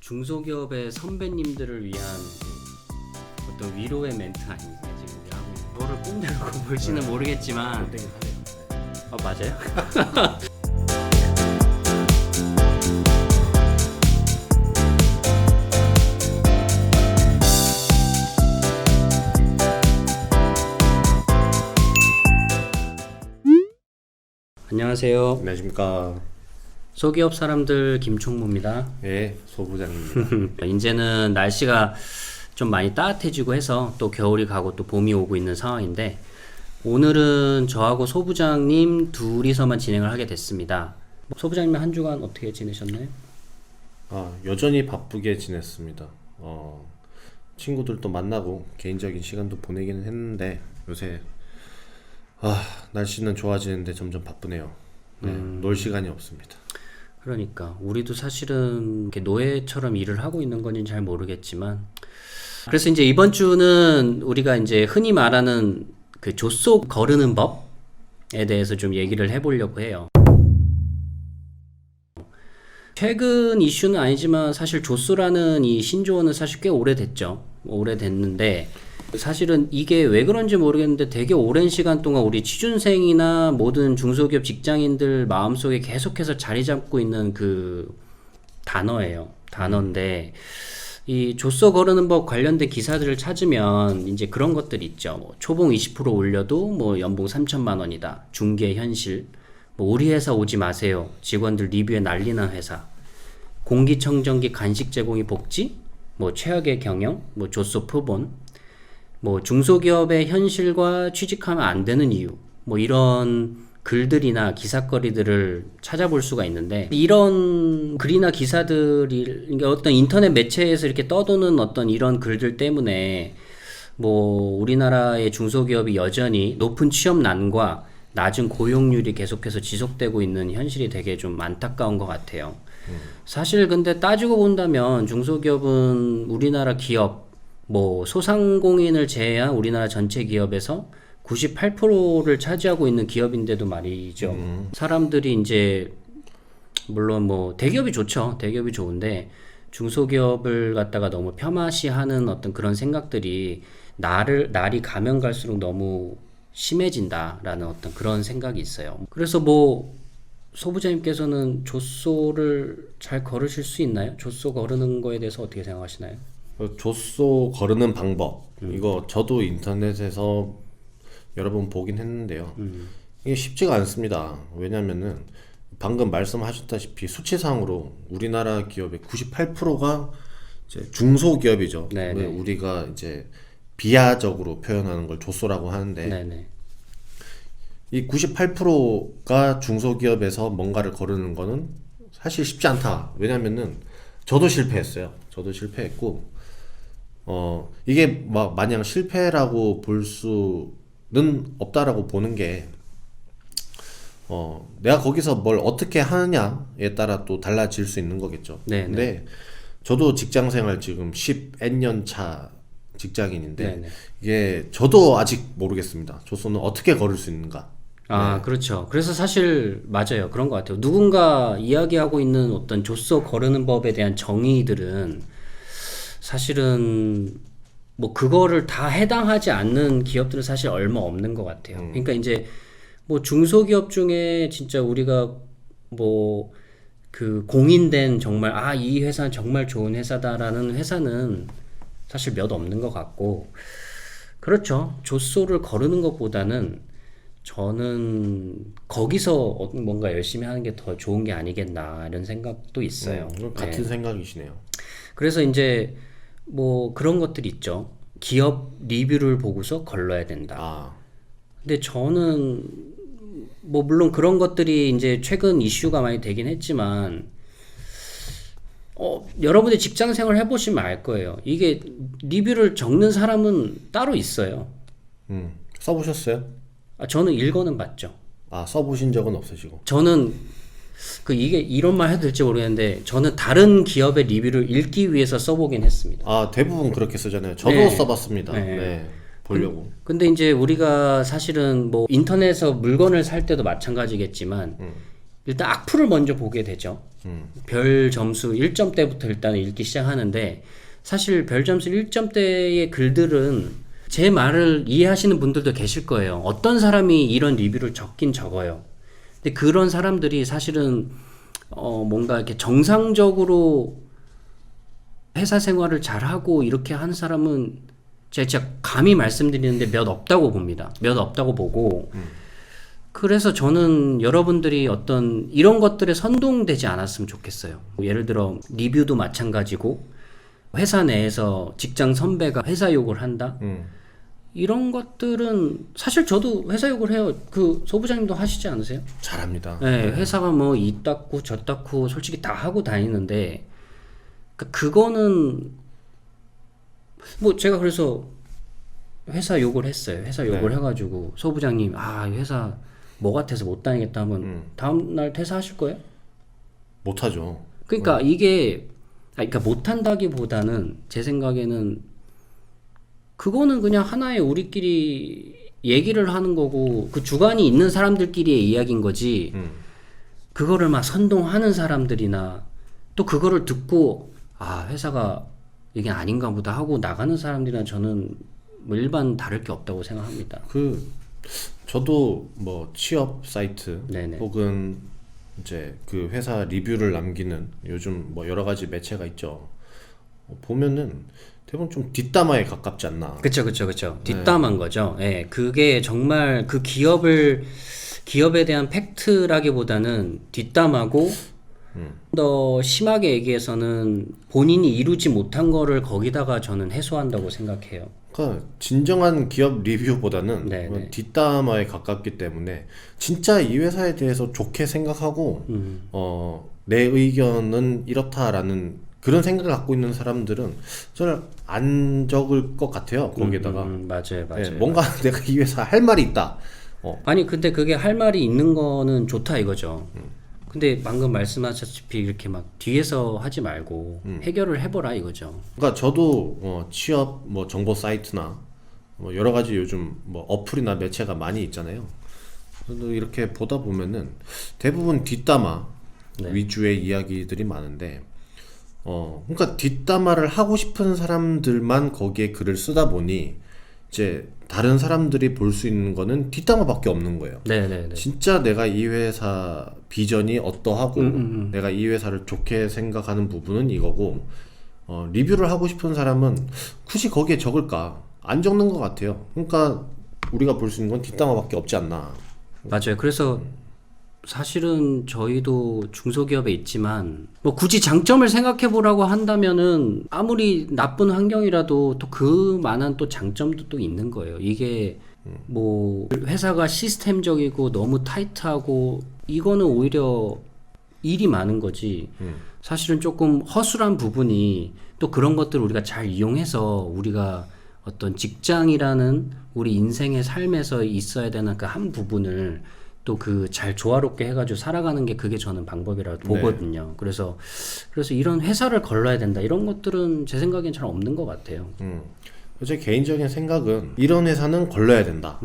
중소기업의 선배님들을 위한 어떤 위로의 멘트 아닙니까 지금 우리 하고 있는 그거를 뽐내고 볼지는 모르겠지만 맞아요? 안녕하세요. 안녕하십니까. 소기업 사람들 김총무입니다. 예, 소부장입니다. 이제는 날씨가 좀 많이 따뜻해지고 해서 또 겨울이 가고 또 봄이 오고 있는 상황인데 오늘은 저하고 소부장님 둘이서만 진행을 하게 됐습니다. 소부장님 한 주간 어떻게 지내셨나요? 여전히 바쁘게 지냈습니다. 친구들도 만나고 개인적인 시간도 보내기는 했는데 요새 날씨는 좋아지는데 점점 바쁘네요. 놀 시간이 없습니다. 그러니까 우리도 사실은 이렇게 노예처럼 일을 하고 있는 건지는 잘 모르겠지만 그래서 이제 이번 주는 우리가 이제 흔히 말하는 그 조소 거르는 법에 대해서 좀 얘기를 해보려고 해요. 최근 이슈는 아니지만 사실 조소라는 이 신조어는 사실 꽤 오래됐죠. 오래됐는데 사실은 이게 왜 그런지 모르겠는데 되게 오랜 시간 동안 우리 취준생이나 모든 중소기업 직장인들 마음속에 계속해서 자리 잡고 있는 그 단어인데 이 조서 거르는 법 관련된 기사들을 찾으면 이제 그런 것들이 있죠. 뭐 초봉 20% 올려도 뭐 연봉 3천만 원이다. 중개 현실. 뭐 우리 회사 오지 마세요. 직원들 리뷰에 난리난 회사. 공기청정기 간식 제공이 복지. 뭐 최악의 경영. 뭐 조서 표본. 뭐 중소기업의 현실과 취직하면 안 되는 이유. 뭐 이런 글들이나 기사거리들을 찾아볼 수가 있는데 이런 글이나 기사들이 어떤 인터넷 매체에서 이렇게 떠도는 어떤 이런 글들 때문에 뭐 우리나라의 중소기업이 여전히 높은 취업난과 낮은 고용률이 계속해서 지속되고 있는 현실이 되게 좀 안타까운 것 같아요. 사실 근데 따지고 본다면 중소기업은 우리나라 기업 뭐 소상공인을 제외한 우리나라 전체 기업에서 98%를 차지하고 있는 기업인데도 말이죠. 사람들이 이제 물론 뭐 대기업이 좋죠. 대기업이 좋은데 중소기업을 갖다가 너무 폄하시하는 어떤 그런 생각들이 날이 가면 갈수록 너무 심해진다라는 어떤 그런 생각이 있어요. 그래서 뭐 소부장님께서는 조소를 잘 걸으실 수 있나요? 조소 거르는 거에 대해서 어떻게 생각하시나요? 조소 거르는 방법 이거 저도 인터넷에서 여러 번 보긴 했는데요. 이게 쉽지가 않습니다. 왜냐면은 방금 말씀하셨다시피 수치상으로 우리나라 기업의 98%가 이제 중소기업이죠. 네네. 우리가 이제 비하적으로 표현하는 걸 조소라고 하는데 네네. 이 98%가 중소기업에서 뭔가를 거르는 거는 사실 쉽지 않다. 왜냐면은 저도 실패했어요. 저도 실패했고 이게 막 마냥 실패라고 볼 수는 없다라고 보는 게 내가 거기서 뭘 어떻게 하느냐에 따라 또 달라질 수 있는 거겠죠. 네네. 근데 저도 직장 생활 지금 10N 차 직장인인데 네네. 이게 저도 아직 모르겠습니다. 조소는 어떻게 걸을 수 있는가. 그렇죠. 그래서 사실 맞아요. 그런 것 같아요. 누군가 이야기하고 있는 어떤 조서 거르는 법에 대한 정의들은 사실은 뭐 그거를 다 해당하지 않는 기업들은 사실 얼마 없는 것 같아요. 그러니까 이제 뭐 중소기업 중에 진짜 우리가 뭐 그 공인된 정말 이 회사는 정말 좋은 회사다라는 회사는 사실 몇 없는 것 같고 그렇죠. 조소를 거르는 것보다는 저는 거기서 뭔가 열심히 하는 게 더 좋은 게 아니겠나 이런 생각도 있어요. 같은 생각이시네요. 그래서 이제 뭐 그런 것들이 있죠. 기업 리뷰를 보고서 걸러야 된다. 근데 저는 뭐 물론 그런 것들이 이제 최근 이슈가 많이 되긴 했지만 여러분들 직장 생활 해보시면 알 거예요. 이게 리뷰를 적는 사람은 따로 있어요. 써보셨어요? 저는 읽어는 봤죠. 써보신 적은 없으시고. 저는 이게 이런 말 해도 될지 모르겠는데 저는 다른 기업의 리뷰를 읽기 위해서 써보긴 했습니다. 대부분 그렇게 쓰잖아요. 저도 네. 써봤습니다. 네. 보려고. 근데 이제 우리가 사실은 뭐 인터넷에서 물건을 살 때도 마찬가지겠지만 일단 악플을 먼저 보게 되죠. 별 점수 1점대부터 일단 읽기 시작하는데 사실 별 점수 1점대의 글들은 제 말을 이해하시는 분들도 계실 거예요. 어떤 사람이 이런 리뷰를 적긴 적어요. 근데 그런 사람들이 사실은 뭔가 이렇게 정상적으로 회사 생활을 잘하고 이렇게 하는 사람은 제가 진짜 감히 말씀드리는데 몇 없다고 봅니다. 몇 없다고 보고 그래서 저는 여러분들이 어떤 이런 것들에 선동되지 않았으면 좋겠어요. 예를 들어 리뷰도 마찬가지고 회사 내에서 직장 선배가 회사 욕을 한다. 이런 것들은 사실 저도 회사 욕을 해요. 그 소부장님도 하시지 않으세요? 잘합니다. 네, 회사가 뭐 이 닦고 저 닦고 솔직히 다 하고 다니는데 그거는 뭐 제가 그래서 회사 욕을 했어요. 회사 욕을 해가지고 소부장님 회사 뭐 같아서 못 다니겠다 하면 다음 날 퇴사하실 거예요? 못하죠. 그러니까 이게 그러니까 못한다기보다는 제 생각에는 그거는 그냥 하나의 우리끼리 얘기를 하는 거고 그 주관이 있는 사람들끼리의 이야기인 거지. 그거를 막 선동하는 사람들이나 또 그거를 듣고 회사가 이게 아닌가 보다 하고 나가는 사람들이랑 저는 뭐 일반 다를 게 없다고 생각합니다. 저도 뭐 취업 사이트 네네. 혹은 이제 그 회사 리뷰를 남기는 요즘 뭐 여러 가지 매체가 있죠. 보면은 대부분 좀 뒷담화에 가깝지 않나. 그쵸. 뒷담한 거죠. 예, 그게 정말 그 기업에 대한 팩트라기보다는 뒷담하고 더 심하게 얘기해서는 본인이 이루지 못한 거를 거기다가 저는 해소한다고 생각해요. 그러니까 진정한 기업 리뷰보다는 네네. 뒷담화에 가깝기 때문에 진짜 이 회사에 대해서 좋게 생각하고 내 의견은 이렇다라는 그런 생각을 갖고 있는 사람들은 저는 안 적을 것 같아요. 거기에다가 맞아요. 네, 뭔가 내가 이 회사 할 말이 있다. 아니 근데 그게 할 말이 있는 거는 좋다 이거죠. 근데 방금 말씀하셨다시피 이렇게 막 뒤에서 하지 말고 해결을 해보라 이거죠. 그러니까 저도 취업 뭐 정보 사이트나 뭐 여러 가지 요즘 뭐 어플이나 매체가 많이 있잖아요. 그래도 이렇게 보다 보면은 대부분 뒷담화 위주의 이야기들이 많은데 그러니까 뒷담화를 하고 싶은 사람들만 거기에 글을 쓰다 보니 이제 다른 사람들이 볼 수 있는 거는 뒷담화밖에 없는 거예요. 네네네. 진짜 내가 이 회사 비전이 어떠하고 내가 이 회사를 좋게 생각하는 부분은 이거고 리뷰를 하고 싶은 사람은 굳이 거기에 적을까? 안 적는 것 같아요. 그러니까 우리가 볼 수 있는 건 뒷담화밖에 없지 않나. 맞아요. 그래서 사실은 저희도 중소기업에 있지만 뭐 굳이 장점을 생각해 보라고 한다면은 아무리 나쁜 환경이라도 또 그만한 또 장점도 또 있는 거예요. 이게 뭐 회사가 시스템적이고 너무 타이트하고 이거는 오히려 일이 많은 거지. 사실은 조금 허술한 부분이 또 그런 것들을 우리가 잘 이용해서 우리가 어떤 직장이라는 우리 인생의 삶에서 있어야 되는 그 한 부분을 또 그 잘 조화롭게 해가지고 살아가는 게 그게 저는 방법이라고 보거든요. 그래서 이런 회사를 걸러야 된다 이런 것들은 제 생각엔 잘 없는 것 같아요. 제 개인적인 생각은 이런 회사는 걸러야 된다.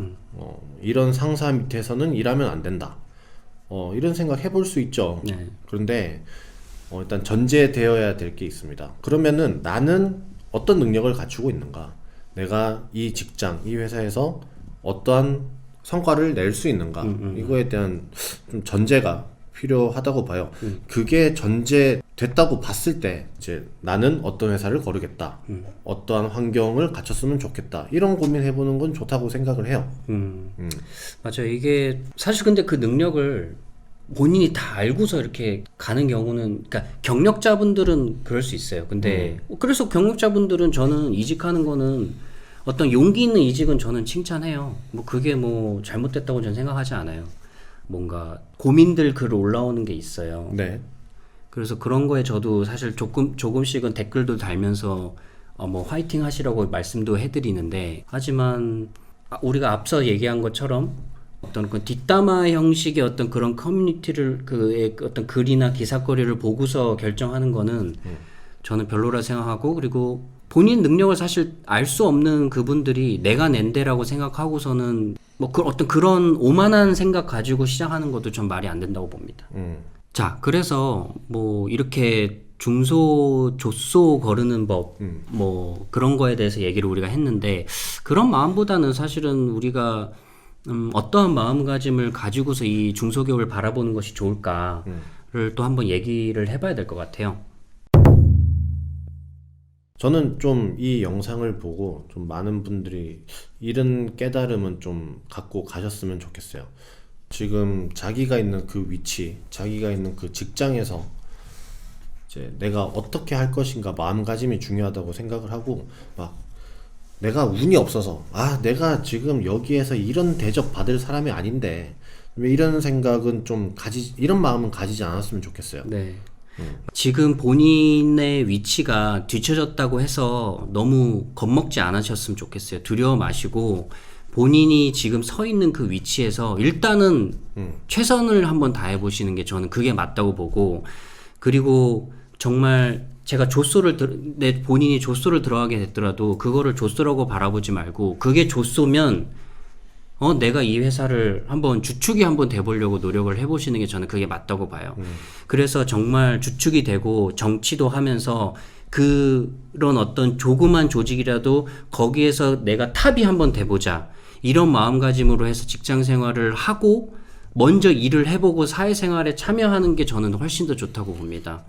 이런 상사 밑에서는 일하면 안 된다. 이런 생각 해볼 수 있죠. 네. 그런데 일단 전제되어야 될 게 있습니다. 그러면은 나는 어떤 능력을 갖추고 있는가? 내가 이 직장, 이 회사에서 어떠한 성과를 낼 수 있는가? 이거에 대한 좀 전제가 필요하다고 봐요. 그게 전제됐다고 봤을 때 이제 나는 어떤 회사를 거르겠다. 어떠한 환경을 갖췄으면 좋겠다. 이런 고민해보는 건 좋다고 생각을 해요. 맞아요. 이게 사실 근데 그 능력을 본인이 다 알고서 이렇게 가는 경우는 그러니까 경력자분들은 그럴 수 있어요. 근데 그래서 경력자분들은 저는 이직하는 거는 어떤 용기 있는 이직은 저는 칭찬해요. 뭐 그게 뭐 잘못됐다고 저는 생각하지 않아요. 뭔가 고민들 글 올라오는 게 있어요. 네. 그래서 그런 거에 저도 사실 조금씩은 댓글도 달면서 뭐 화이팅 하시라고 말씀도 해드리는데 하지만 우리가 앞서 얘기한 것처럼 어떤 그 뒷담화 형식의 어떤 그런 커뮤니티를 그의 어떤 글이나 기사거리를 보고서 결정하는 거는 저는 별로라 생각하고 그리고 본인 능력을 사실 알 수 없는 그분들이 내가 낸대라고 생각하고서는 뭐 어떤 그런 오만한 생각 가지고 시작하는 것도 전 말이 안 된다고 봅니다. 자, 그래서 뭐 이렇게 중소, 조소 거르는 법, 뭐 그런 거에 대해서 얘기를 우리가 했는데 그런 마음보다는 사실은 우리가 어떠한 마음가짐을 가지고서 이 중소기업을 바라보는 것이 좋을까를 또 한번 얘기를 해봐야 될 것 같아요. 저는 좀 이 영상을 보고 좀 많은 분들이 이런 깨달음은 좀 갖고 가셨으면 좋겠어요. 지금 자기가 있는 그 위치, 자기가 있는 그 직장에서 이제 내가 어떻게 할 것인가 마음가짐이 중요하다고 생각을 하고 막 내가 운이 없어서 내가 지금 여기에서 이런 대접 받을 사람이 아닌데 왜 이런 생각은 좀 이런 마음은 가지지 않았으면 좋겠어요. 네. 지금 본인의 위치가 뒤처졌다고 해서 너무 겁먹지 않으셨으면 좋겠어요. 두려워 마시고 본인이 지금 서 있는 그 위치에서 일단은 최선을 한번 다해 보시는 게 저는 그게 맞다고 보고, 그리고 정말 제가 본인이 조소를 들어가게 됐더라도 그거를 조소라고 바라보지 말고 그게 조소면 내가 이 회사를 주축이 한번 돼보려고 노력을 해보시는 게 저는 그게 맞다고 봐요. 그래서 정말 주축이 되고 정치도 하면서 그런 어떤 조그만 조직이라도 거기에서 내가 탑이 한번 돼보자. 이런 마음가짐으로 해서 직장 생활을 하고 먼저 일을 해보고 사회생활에 참여하는 게 저는 훨씬 더 좋다고 봅니다.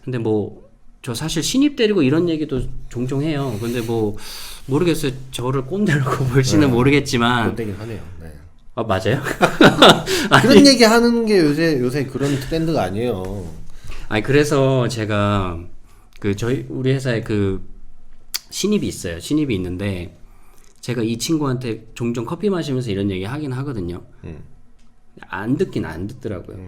근데 저 사실 신입 때리고 이런 얘기도 종종 해요. 근데 모르겠어요. 저를 꼰대라고 볼지는 모르겠지만. 꼰대긴 하네요. 네. 맞아요? 그런 얘기 하는 게 요새 그런 트렌드가 아니에요. 그래서 제가 우리 회사에 신입이 있어요. 신입이 있는데 제가 이 친구한테 종종 커피 마시면서 이런 얘기 하긴 하거든요. 안 듣긴 안 듣더라고요.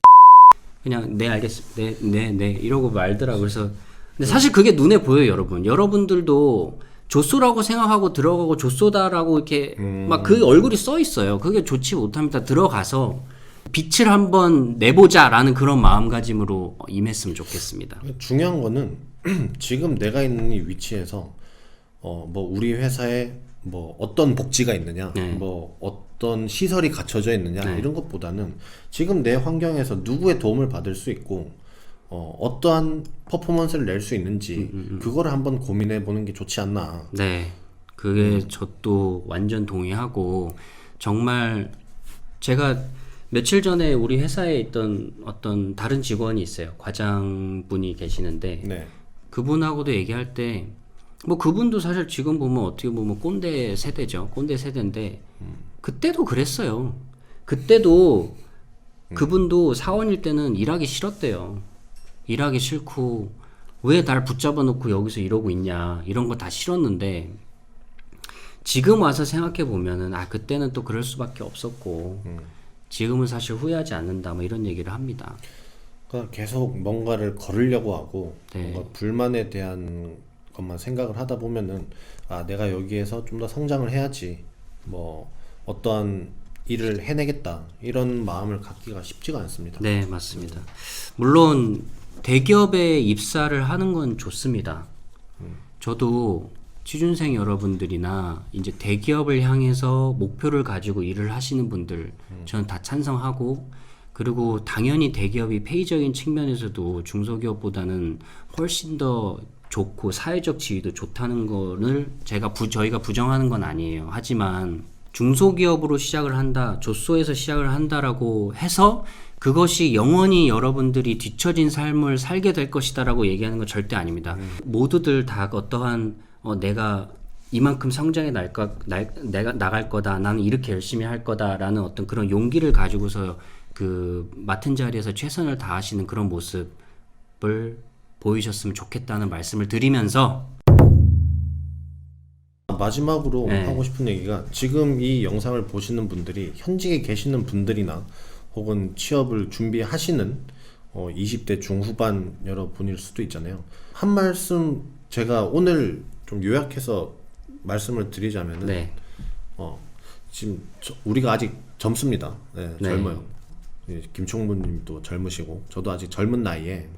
그냥 네 알겠습니다. 네 이러고 말더라고요. 그래서 근데 사실 그게 눈에 보여요, 여러분. 여러분들도 조쏘라고 생각하고 들어가고 조쏘다라고 이렇게 막 그 얼굴이 써 있어요. 그게 좋지 못합니다. 들어가서 빛을 한번 내보자라는 그런 마음가짐으로 임했으면 좋겠습니다. 중요한 거는 지금 내가 있는 이 위치에서 우리 회사에 어떤 복지가 있느냐, 네. 어떤 시설이 갖춰져 있느냐, 네. 이런 것보다는 지금 내 환경에서 누구의 도움을 받을 수 있고 어떠한 퍼포먼스를 낼 수 있는지 그거를 한번 고민해 보는 게 좋지 않나. 네, 그게 저도 완전 동의하고, 정말 제가 며칠 전에 우리 회사에 있던 어떤 다른 직원이 있어요. 과장분이 계시는데 네. 그분하고도 얘기할 때 그분도 사실 지금 보면 어떻게 보면 꼰대 세대죠. 꼰대 세대인데 그때도 그랬어요. 그때도 그분도 사원일 때는 일하기 싫었대요. 일하기 싫고 왜 날 붙잡아 놓고 여기서 이러고 있냐, 이런 거 다 싫었는데 지금 와서 생각해 보면은 그때는 또 그럴 수밖에 없었고 지금은 사실 후회하지 않는다, 이런 얘기를 합니다. 그러니까 계속 뭔가를 걸으려고 하고 네. 뭔가 불만에 대한 것만 생각을 하다 보면은 내가 여기에서 좀 더 성장을 해야지, 어떠한 일을 해내겠다, 이런 마음을 갖기가 쉽지가 않습니다. 네, 맞습니다. 물론 대기업에 입사를 하는 건 좋습니다. 저도 취준생 여러분들이나 이제 대기업을 향해서 목표를 가지고 일을 하시는 분들 저는 다 찬성하고, 그리고 당연히 대기업이 페이적인 측면에서도 중소기업보다는 훨씬 더 좋고 사회적 지위도 좋다는 거를 저희가 부정하는 건 아니에요. 하지만 중소기업으로 시작을 한다, 조소에서 시작을 한다라고 해서 그것이 영원히 여러분들이 뒤처진 삶을 살게 될 것이다라고 얘기하는 건 절대 아닙니다. 모두들 다 어떠한 내가 이만큼 성장해 내가 나갈 거다, 나는 이렇게 열심히 할 거다라는 어떤 그런 용기를 가지고서 그 맡은 자리에서 최선을 다하시는 그런 모습을 보이셨으면 좋겠다는 말씀을 드리면서, 마지막으로 네. 하고 싶은 얘기가, 지금 이 영상을 보시는 분들이 현직에 계시는 분들이나 혹은 취업을 준비하시는 20대 중후반 여러분일 수도 있잖아요. 한 말씀 제가 오늘 좀 요약해서 말씀을 드리자면은 네. 지금 우리가 아직 젊습니다. 네, 네. 젊어요. 김총무님도 젊으시고 저도 아직 젊은 나이에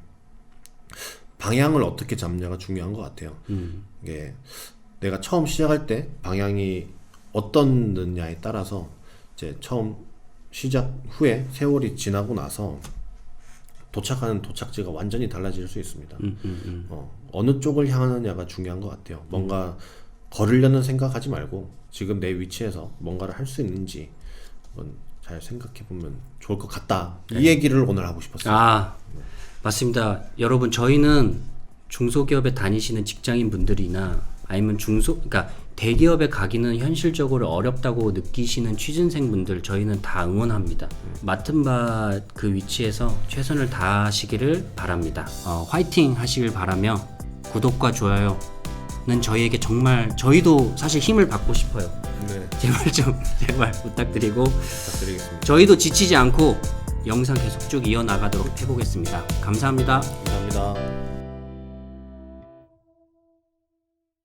방향을 어떻게 잡냐가 중요한 것 같아요. 이게 내가 처음 시작할 때 방향이 어떻느냐에 따라서 이제 처음 시작 후에 세월이 지나고 나서 도착하는 도착지가 완전히 달라질 수 있습니다. 어느 쪽을 향하느냐가 중요한 것 같아요. 뭔가 걸으려는 생각하지 말고 지금 내 위치에서 뭔가를 할 수 있는지 한번 잘 생각해 보면 좋을 것 같다. 이 얘기를 오늘 하고 싶었어요. 아, 맞습니다. 여러분, 저희는 중소기업에 다니시는 직장인 분들이나 아니면 그러니까 대기업에 가기는 현실적으로 어렵다고 느끼시는 취준생 분들 저희는 다 응원합니다. 맡은 바 그 위치에서 최선을 다하시기를 바랍니다. 화이팅 하시길 바라며 구독과 좋아요는 저희에게 정말 저희도 사실 힘을 받고 싶어요. 네, 제발 부탁드리고 부탁드리겠습니다. 저희도 지치지 않고 영상 계속 쭉 이어나가도록 해보겠습니다. 감사합니다. 감사합니다.